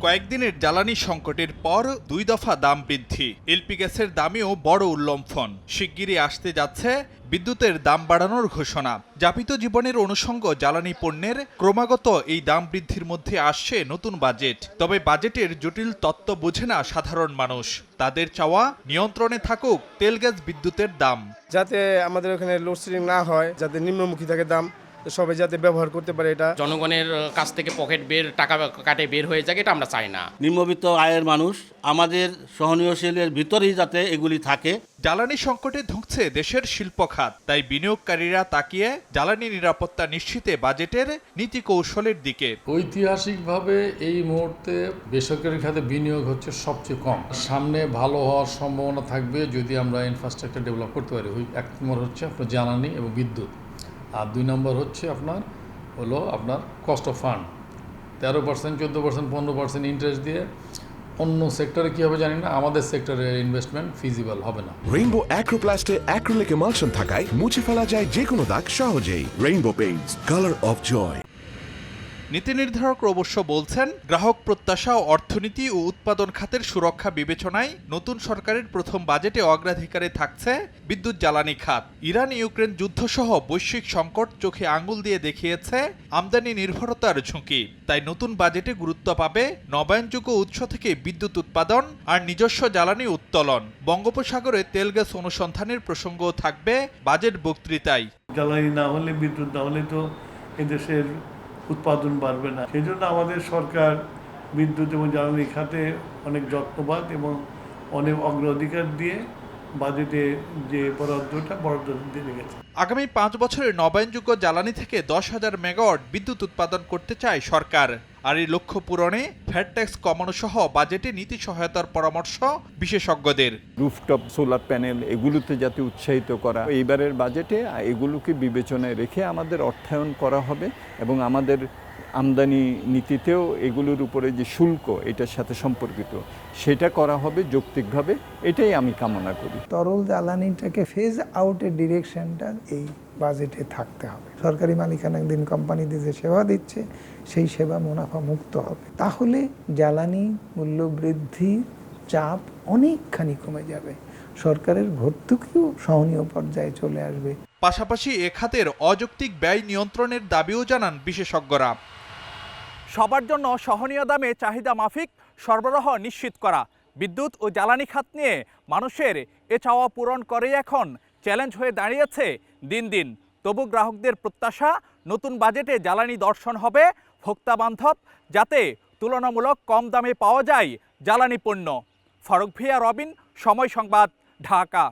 কয়েকদিনের জ্বালানি সংকটের পর ২ দফা দাম বৃদ্ধি। এলপি গ্যাসের দামেও বড় উল্লম্ফন। শিগগিরই আসতে যাচ্ছে বিদ্যুতের দাম বাড়ানোর ঘোষণা। যাপিত জীবনের অনুষঙ্গ জ্বালানি পণ্যের ক্রমাগত এই দাম বৃদ্ধির মধ্যে আসছে নতুন বাজেট। তবে বাজেটের জটিল তত্ত্ব বোঝে না সাধারণ মানুষ। তাদের চাওয়া নিয়ন্ত্রণে থাকুক তেল গ্যাস বিদ্যুতের দাম, যাতে আমাদের ওখানে লোডশেডিং না হয়, যাতে নিম্নমুখী থাকে দাম, সবাই যাতে ব্যবহার করতে পারে। এটা জনগণের কাছ থেকে পকেট টাকা কাটে বের হয়ে যায়, এটা আমরা চাই না। নিম্নবিত্ত আয়ের মানুষ আমাদের সহনীয়শীলের ভিতরেই যাতে এগুলি থাকে। জ্বালানি সংকটে ধুঁকছে দেশের শিল্প খাত। তাই বিনিয়োগকারীরা তাকিয়ে জ্বালানি নিরাপত্তা নিশ্চিতে বাজেটের নীতি কৌশলের দিকে। ঐতিহাসিকভাবে এই মুহূর্তে বেসরকারি খাতে বিনিয়োগ হচ্ছে সবচেয়ে কম। সামনে ভালো হওয়ার সম্ভাবনা থাকবে যদি আমরা ইনফ্রাস্ট্রাকচার ডেভেলপ করতে পারি। এক নম্বর হচ্ছে আপনার জ্বালানি এবং বিদ্যুৎ, আর 2 নম্বর হচ্ছে আপনার কস্ট অফ ফান্ড। 13%, 14%, 15% ইন্টারেস্ট দিয়ে অন্য সেক্টরে কি হবে জানি না, আমাদের সেক্টরে ইনভেস্টমেন্ট ফিজিবল হবে না। রেইনবো অ্যাক্রোপ্লাস্টে অ্যাক্রিলিক এমালশন থাকায় মুছে ফেলা যায় যে কোনো দাগ সহজেই। Rainbow paints, colour of joy. নীতি নির্ধারকরা অবশ্য বলছেন, গ্রাহক প্রত্যাশা ও অর্থনীতি ও উৎপাদন খাতের সুরক্ষা বিবেচনায় নতুন সরকারের প্রথম বাজেটে অগ্রাধিকারে থাকছে বিদ্যুৎ জ্বালানি খাত। ইরান ইউক্রেন যুদ্ধসহ বৈশ্বিক সংকট চোখে আঙুল দিয়ে দেখিয়েছে আমদানি নির্ভরতার ঝুঁকি। তাই নতুন বাজেটে গুরুত্ব পাবে নবায়নযোগ্য উৎস থেকে বিদ্যুৎ উৎপাদন আর নিজস্ব জ্বালানি উত্তোলন। বঙ্গোপসাগরে তেল গ্যাস অনুসন্ধানের প্রসঙ্গও থাকবে বাজেট বক্তৃতায়। জ্বালানি না হলে, বিদ্যুৎ না হলে তো এদেশের উৎপাদন বাড়বে না। সেই জন্য আমাদের সরকার বিদ্যুৎ এবং জ্বালানি খাতে অনেক যত্নবাদ এবং অনেক অগ্রাধিকার দিয়ে বাজেটে যে বরাদ্দ দিয়ে গেছে। আগামী 5 বছরে নবায়নযোগ্য জ্বালানি থেকে 10,000 মেগাওয়াট বিদ্যুৎ উৎপাদন করতে চায় সরকার। আর এই লক্ষ্য পূরণে ভ্যাট ট্যাক্স কমানো সহ বাজেটে নীতি সহায়তার পরামর্শ বিশেষজ্ঞদের। রুফটপ সোলার প্যানেল এগুলোতে যাতে উৎসাহিত করা, এইবারের বাজেটে এগুলোকে বিবেচনায় রেখে আমাদের অর্থায়ন করা হবে এবং আমাদের আমদানি নীতিতেও এগুলোর উপরে যে শুল্ক এটার সাথে সম্পর্কিত সেটা করা হবে যৌক্তিকভাবে। এটাই আমি কামনা করি। তরল জ্বালানিটাকে ফেজ আউটের ডিরেকশনটা এই বাজেটে থাকতে হবে। সরকারি মালিকানাধীন কোম্পানি যে সেবা দিচ্ছে সেই সেবা মুনাফা মুক্ত হবে। তাহলে জ্বালানি মূল্য বৃদ্ধির চাপ অনেকখানি কমে যাবে, সরকারের ভর্তুকিও সহনীয় পর্যায়ে চলে আসবে। পাশাপাশি এ খাতের অযৌক্তিক ব্যয় নিয়ন্ত্রণের দাবিও জানান বিশেষজ্ঞরা। সবার জন্য সহনীয় দামে চাহিদা মাফিক সরবরাহ নিশ্চিত করা, বিদ্যুৎ ও জ্বালানি খাত নিয়ে মানুষের এ চাওয়া পূরণ করেই এখন চ্যালেঞ্জ হয়ে দাঁড়িয়েছে দিন দিন। তবু গ্রাহকদের প্রত্যাশা, নতুন বাজেটে জ্বালানি দর্শন হবে ভোক্তা বান্ধব, যাতে তুলনামূলক কম দামে পাওয়া যায় জ্বালানি পণ্য। ফারুক ভিয়া, রবিন, সময় সংবাদ, ঢাকা।